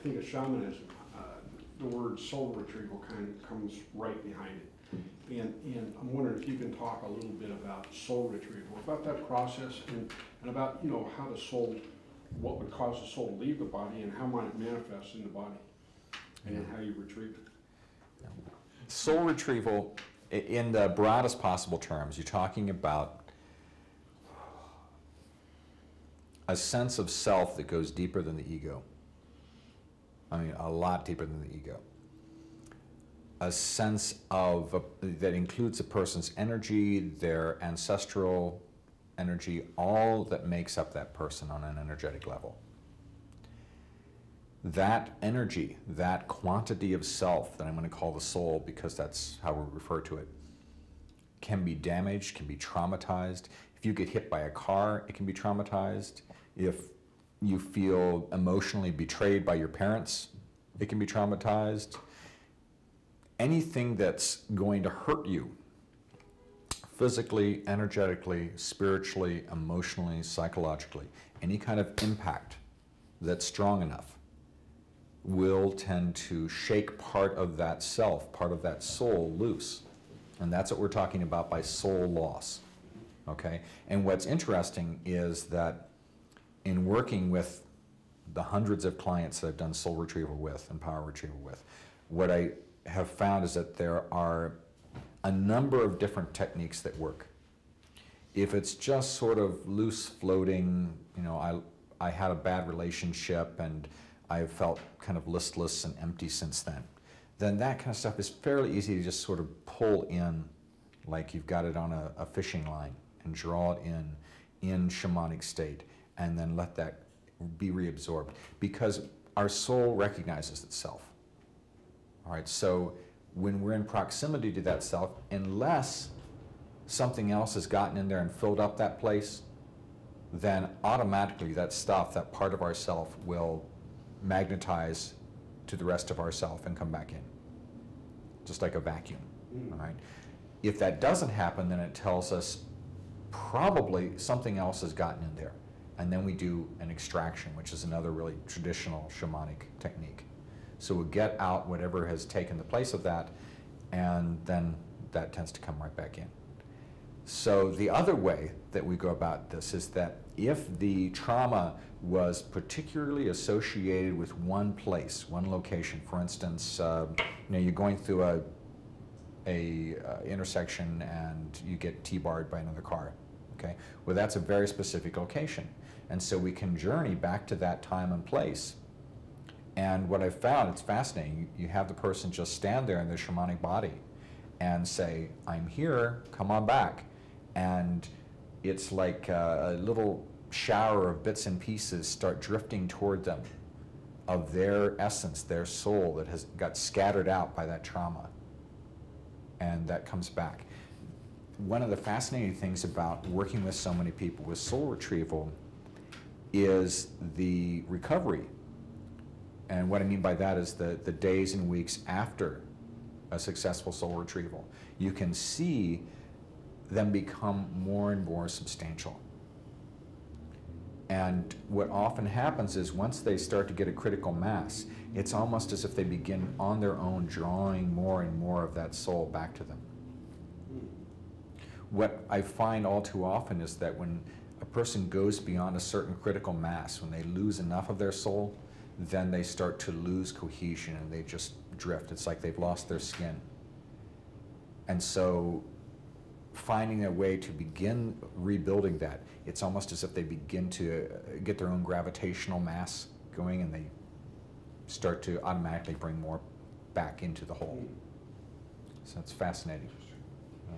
think of shamanism, the word soul retrieval kind of comes right behind it. And I'm wondering if you can talk a little bit about soul retrieval, about that process, and about, you know, how the soul, what would cause the soul to leave the body, and how might it manifest in the body, and how you retrieve it. Soul retrieval, in the broadest possible terms, you're talking about a sense of self that goes deeper than the ego. I mean, a lot deeper than the ego. A sense of, that includes a person's energy, their ancestral energy, all that makes up that person on an energetic level. That energy, that quantity of self that I'm going to call the soul, because that's how we refer to it, can be damaged, can be traumatized. If you get hit by a car, it can be traumatized. If you feel emotionally betrayed by your parents, it can be traumatized. Anything that's going to hurt you physically, energetically, spiritually, emotionally, psychologically, any kind of impact that's strong enough will tend to shake part of that self, part of that soul loose. And that's what we're talking about by soul loss, okay? And what's interesting is that in working with the hundreds of clients that I've done soul retrieval with and power retrieval with, what I have found is that there are a number of different techniques that work. If it's just sort of loose floating, you know, I had a bad relationship and I've felt kind of listless and empty since then that kind of stuff is fairly easy to just sort of pull in, like you've got it on a fishing line, and draw it in shamanic state, and then let that be reabsorbed, because our soul recognizes itself. All right, so when we're in proximity to that self, unless something else has gotten in there and filled up that place, then automatically that stuff, that part of ourself, will magnetize to the rest of ourself and come back in, just like a vacuum. All right. If that doesn't happen, then it tells us probably something else has gotten in there, and then we do an extraction, which is another really traditional shamanic technique. So we'll get out whatever has taken the place of that, and then that tends to come right back in. So the other way that we go about this is that if the trauma was particularly associated with one place, one location, for instance, you know, you're going through a intersection and you get T-barred by another car, okay? Well, that's a very specific location. And so we can journey back to that time and place. And what I've found, it's fascinating, you have the person just stand there in their shamanic body and say, I'm here, come on back. And it's like a little shower of bits and pieces start drifting toward them of their essence, their soul that has got scattered out by that trauma. And that comes back. One of the fascinating things about working with so many people with soul retrieval is the recovery. And what I mean by that is the days and weeks after a successful soul retrieval. You can see them become more and more substantial. And what often happens is once they start to get a critical mass, it's almost as if they begin on their own drawing more and more of that soul back to them. What I find all too often is that when a person goes beyond a certain critical mass, when they lose enough of their soul, then they start to lose cohesion and they just drift. It's like they've lost their skin. And so finding a way to begin rebuilding that, it's almost as if they begin to get their own gravitational mass going, and they start to automatically bring more back into the whole. So it's fascinating. Yeah.